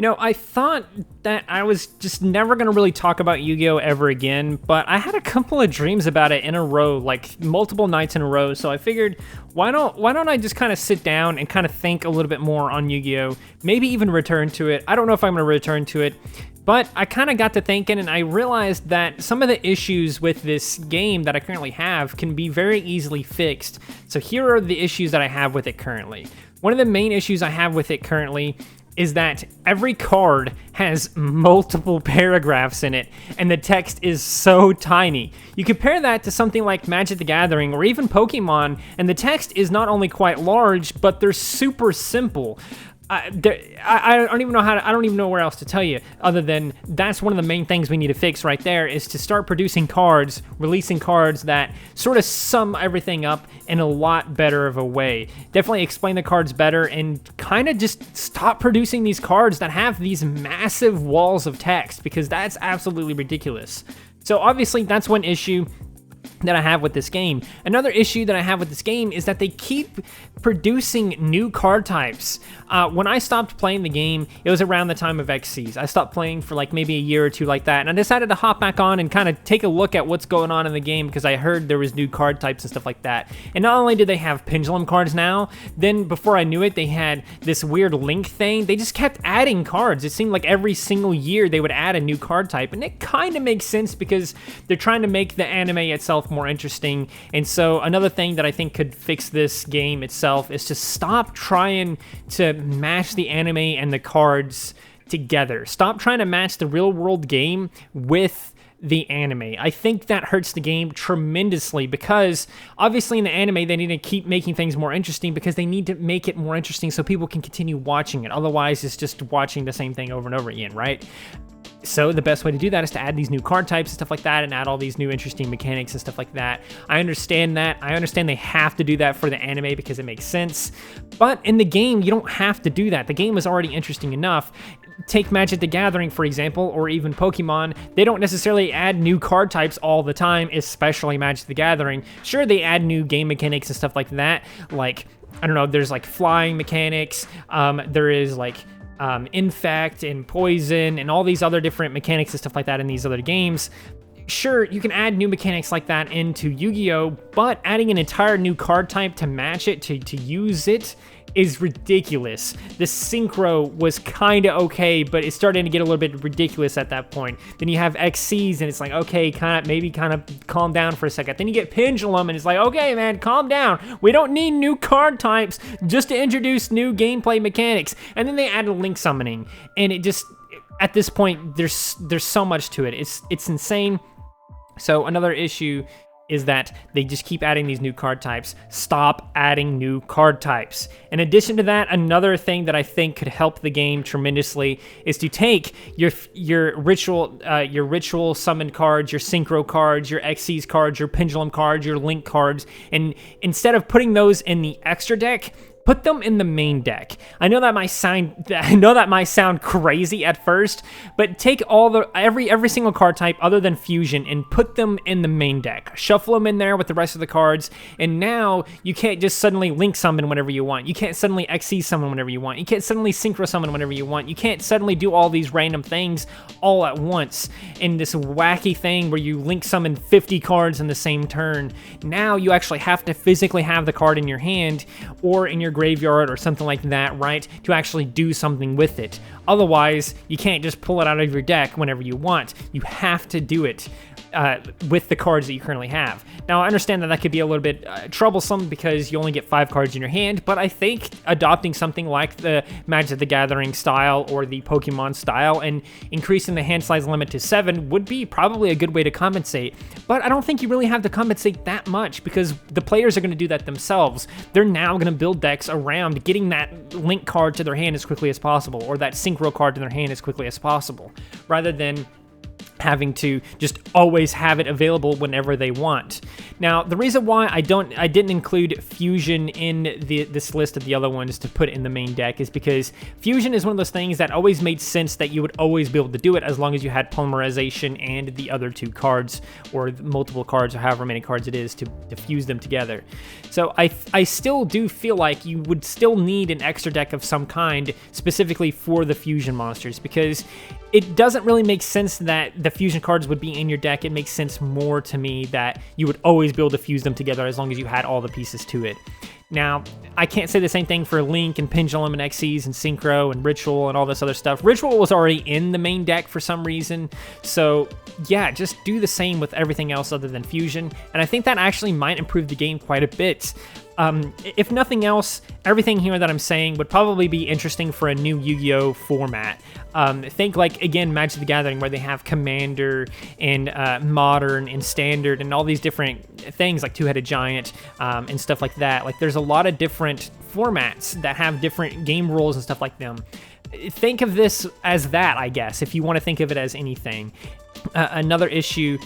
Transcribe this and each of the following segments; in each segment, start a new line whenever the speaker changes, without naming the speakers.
I thought that I was just never going to really talk about Yu-Gi-Oh! Ever again, but I had a couple of dreams about it in a row, like multiple nights in a row, so I figured, why don't I just kind of sit down and kind of think a little bit more on Yu-Gi-Oh! Maybe even return to it. I don't know if I'm going to return to it, but I kind of got to thinking, and I realized that some of the issues with this game that I currently have can be very easily fixed. So here are the issues that I have with it currently. One of the main issues I have with it currently is that every card has multiple paragraphs in it, and the text is so tiny. You compare that to something like Magic the Gathering or even Pokemon, and the text is not only quite large, but they're super simple. I don't even know I don't even know where else to tell you, other than that's one of the main things we need to fix right there, is to start producing cards, releasing cards that sort of sum everything up in a lot better of a way. Definitely explain the cards better, and kind of just stop producing these cards that have these massive walls of text, because that's absolutely ridiculous. So obviously that's one issue that I have with this game. Another issue that I have with this game is that they keep producing new card types. When I stopped playing the game, it was around the time of XCs. I stopped playing for like maybe a year or two like that, and I decided to hop back on and kind of take a look at what's going on in the game, because I heard there was new card types and stuff like that. And not only did they have pendulum cards now, then before I knew it, they had this weird link thing. They just kept adding cards. It seemed like every single year they would add a new card type, and it kind of makes sense because they're trying to make the anime itself more interesting. And so another thing that I think could fix this game itself is to stop trying to match the anime and the cards together. Stop trying to match the real world game with the anime. I think that hurts the game tremendously, because obviously in the anime they need to keep making things more interesting, because they need to make it more interesting so people can continue watching it. Otherwise it's just watching the same thing over and over again, right? So the best way to do that is to add these new card types and stuff like that, and add all these new interesting mechanics and stuff like that. I understand that. I understand they have to do that for the anime because it makes sense. But in the game, you don't have to do that. The game is already interesting enough. Take Magic the Gathering, for example, or even Pokemon. They don't necessarily add new card types all the time, especially Magic the Gathering. Sure, they add new game mechanics and stuff like that. Like, I don't know, there's like flying mechanics. There is like infect and poison and all these other different mechanics and stuff like that in these other games. Sure, you can add new mechanics like that into Yu-Gi-Oh, but adding an entire new card type to match it, to use it, is ridiculous. The synchro was kind of okay, but it's starting to get a little bit ridiculous at that point. Then you have XCs, and it's like, okay, maybe calm down for a second. Then you get Pendulum, and it's like, okay, man, calm down. We don't need new card types just to introduce new gameplay mechanics. And then they added Link Summoning, and it just, at this point, there's so much to it. It's insane. So another issue is that they just keep adding these new card types. Stop adding new card types. In addition to that, another thing that I think could help the game tremendously is to take your ritual summon cards, your synchro cards, your XCs cards, your pendulum cards, your link cards, and instead of putting those in the extra deck, put them in the main deck. I know that might sound crazy at first, but take every single card type other than Fusion and put them in the main deck. Shuffle them in there with the rest of the cards, and now you can't just suddenly Link Summon whenever you want. You can't suddenly XC Summon whenever you want. You can't suddenly Synchro Summon whenever you want. You can't suddenly do all these random things all at once in this wacky thing where you Link Summon 50 cards in the same turn. Now you actually have to physically have the card in your hand or in your graveyard or something like that, right, to actually do something with it. Otherwise, you can't just pull it out of your deck whenever you want. You have to do it with the cards that you currently have. Now, I understand that could be a little bit troublesome because you only get 5 cards in your hand, but I think adopting something like the Magic the Gathering style or the Pokemon style and increasing the hand size limit to 7 would be probably a good way to compensate. But I don't think you really have to compensate that much, because the players are going to do that themselves. They're now going to build decks around getting that Link card to their hand as quickly as possible, or that Synchro card to their hand as quickly as possible, rather than having to just always have it available whenever they want. Now, the reason why I didn't include Fusion in this list of the other ones to put in the main deck is because Fusion is one of those things that always made sense that you would always be able to do it as long as you had polymerization and the other 2 cards, or multiple cards, or however many cards it is to fuse them together. So I still do feel like you would still need an extra deck of some kind specifically for the Fusion monsters, because it doesn't really make sense that the Fusion cards would be in your deck. It makes sense more to me that you would always be able to fuse them together as long as you had all the pieces to it. Now, I can't say the same thing for Link and Pendulum and Xyz and Synchro and Ritual and all this other stuff. Ritual was already in the main deck for some reason, so yeah, just do the same with everything else other than Fusion, and I think that actually might improve the game quite a bit. If nothing else, everything here that I'm saying would probably be interesting for a new Yu-Gi-Oh format. Think like, again, Magic the Gathering, where they have Commander and Modern and Standard and all these different things like Two-Headed Giant and stuff like that. Like, there's a lot of different formats that have different game rules and stuff like them. Think of this as that, I guess, if you want to think of it as anything. Another issue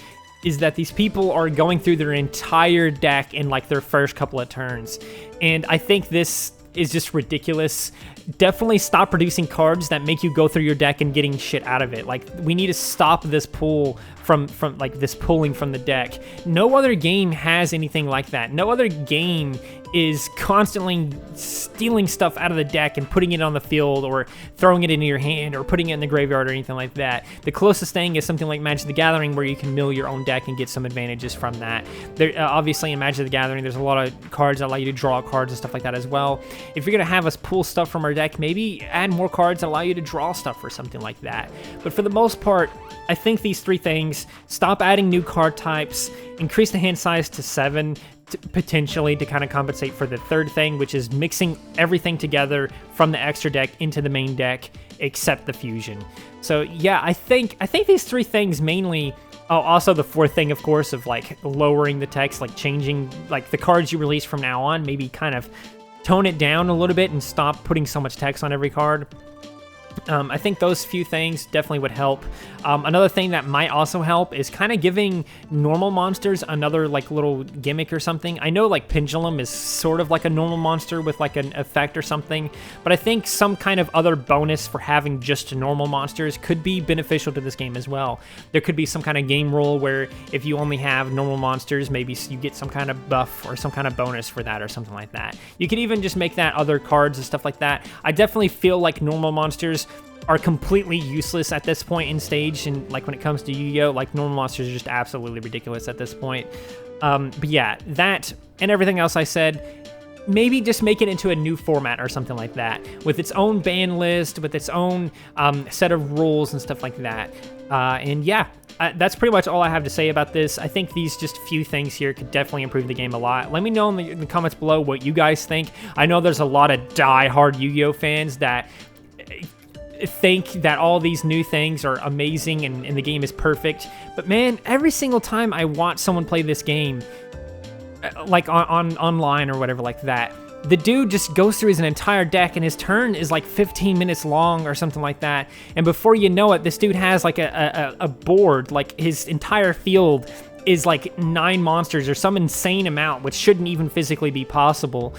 is that these people are going through their entire deck in like their first couple of turns. And I think this is just ridiculous. Definitely stop producing cards that make you go through your deck and getting shit out of it. Like, we need to stop this pull from like this pulling from the deck. No other game has anything like that. No other game is constantly stealing stuff out of the deck and putting it on the field or throwing it into your hand or putting it in the graveyard or anything like that. The closest thing is something like Magic the Gathering, where you can mill your own deck and get some advantages from that. There, obviously in Magic the Gathering, there's a lot of cards that allow you to draw cards and stuff like that as well. If you're gonna have us pull stuff from our deck, maybe add more cards that allow you to draw stuff or something like that. But for the most part, I think these 3 things: stop adding new card types, increase the hand size to 7, potentially to kind of compensate for the 3rd thing, which is mixing everything together from the extra deck into the main deck, except the Fusion. So yeah, I think these 3 things mainly. Oh, also the 4th thing, of course, of like lowering the text, like changing like the cards you release from now on, maybe kind of tone it down a little bit and stop putting so much text on every card. I think those few things definitely would help. Another thing that might also help is kind of giving normal monsters another like little gimmick or something. I know like Pendulum is sort of like a normal monster with like an effect or something, but I think some kind of other bonus for having just normal monsters could be beneficial to this game as well. There could be some kind of game rule where if you only have normal monsters, maybe you get some kind of buff or some kind of bonus for that or something like that. You could even just make that other cards and stuff like that. I definitely feel like normal monsters are completely useless at this point in stage, and like when it comes to Yu-Gi-Oh, like normal monsters are just absolutely ridiculous at this point. But yeah, that and everything else I said, maybe just make it into a new format or something like that, with its own ban list, with its own set of rules and stuff like that. And yeah, that's pretty much all I have to say about this. I think these just few things here could definitely improve the game a lot. Let me know in the comments below what you guys think. I know there's a lot of die-hard Yu-Gi-Oh fans that think that all these new things are amazing and the game is perfect, but man, every single time I watch someone play this game, like on online or whatever like that, the dude just goes through his entire deck and his turn is like 15 minutes long or something like that, and before you know it, this dude has like a board, like his entire field is like 9 monsters or some insane amount, which shouldn't even physically be possible.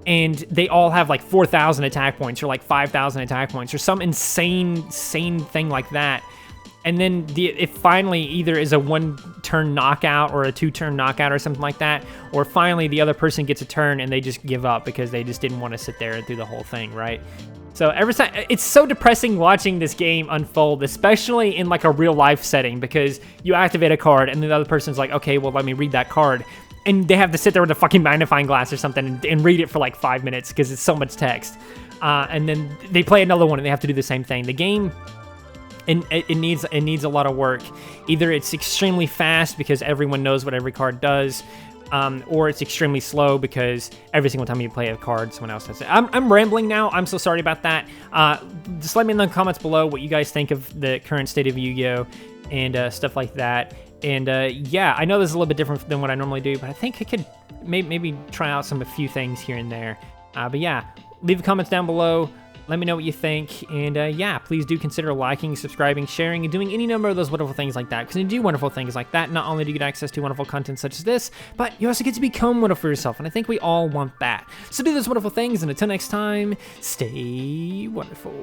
And they all have like 4,000 attack points or like 5,000 attack points or some insane thing like that. And then it finally either is a 1-turn knockout or a 2-turn knockout or something like that, or finally the other person gets a turn and they just give up because they just didn't want to sit there and do the whole thing, right? So every time, it's so depressing watching this game unfold, especially in like a real life setting, because you activate a card and the other person's like, okay, well, let me read that card. And they have to sit there with a fucking magnifying glass or something and read it for like 5 minutes because it's so much text. And then they play another one and they have to do the same thing. The game, it needs a lot of work. Either it's extremely fast because everyone knows what every card does, or it's extremely slow because every single time you play a card, someone else does it. I'm rambling now. I'm so sorry about that. Just let me know in the comments below what you guys think of the current state of Yu-Gi-Oh! And stuff like that. And yeah, I know this is a little bit different than what I normally do, but I think I could maybe try out a few things here and there. But yeah, leave the comments down below. Let me know what you think, and yeah, please do consider liking, subscribing, sharing, and doing any number of those wonderful things like that, because when you do wonderful things like that, not only do you get access to wonderful content such as this, but you also get to become wonderful yourself, and I think we all want that. So do those wonderful things, and until next time, stay wonderful.